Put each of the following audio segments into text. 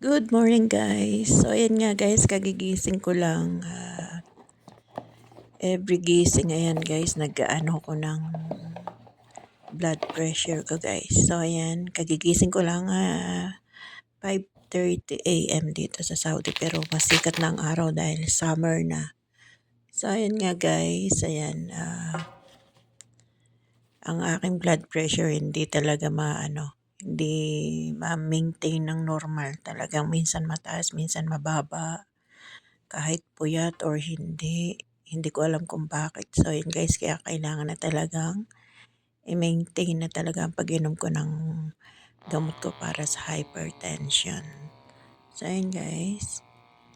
Good morning guys. So ayan nga guys, kagigising ko lang. Every gising ayan guys, nag-ano ko ng blood pressure ko guys. So ayan, kagigising ko lang 5:30 AM dito sa Saudi pero masikat na ang araw dahil summer na. So ayan nga guys, ayan ang aking blood pressure hindi talaga hindi ma-maintain ng normal. Talagang minsan mataas, minsan mababa. Kahit puyat or hindi, hindi ko alam kung bakit. So yun guys, kaya kailangan na talagang i-maintain na talaga ang pag-inom ko ng gamot ko para sa hypertension. So yun guys,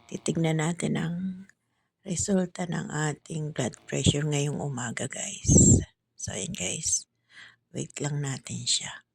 titignan natin ang resulta ng ating blood pressure ngayong umaga guys. So yun guys, wait lang natin siya.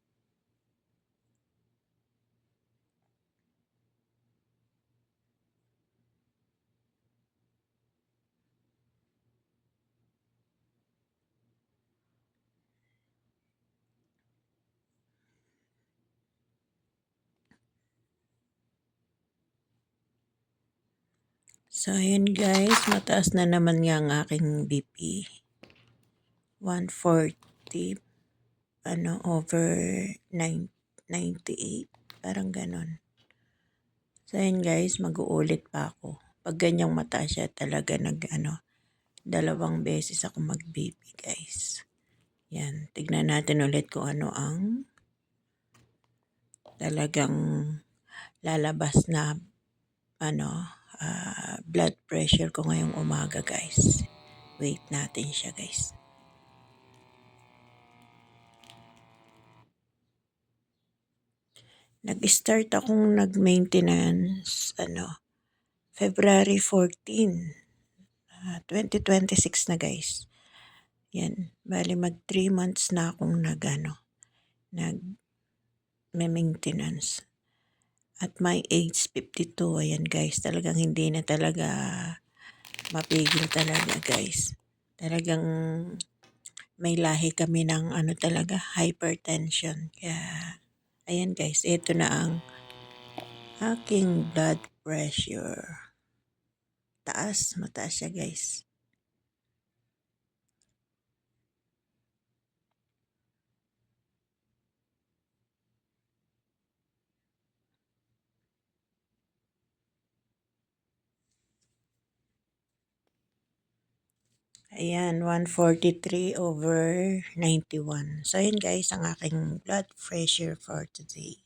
So yun guys, mataas na naman nga ang aking BP. 140 over 98, parang ganon. So yun guys, mag-uulit pa ako. Pag ganyang mataas siya talaga dalawang beses ako mag-BP guys. Yan, tignan natin ulit kung ano ang talagang lalabas na blood pressure ko ngayong umaga guys. Wait natin siya guys. Nag-start akong nag-maintenance February 14, 2026 na guys. Yan, bali mag 3 months na akong nag-maintenance. At my age 52, ayan guys, talagang hindi na talaga mapigil talaga guys. Talagang may lahi kami ng talaga hypertension. Kaya ayan guys, ito na ang aking blood pressure. Mataas siya guys. Ayan, 143 over 91. So, yun guys, ang aking blood pressure for today.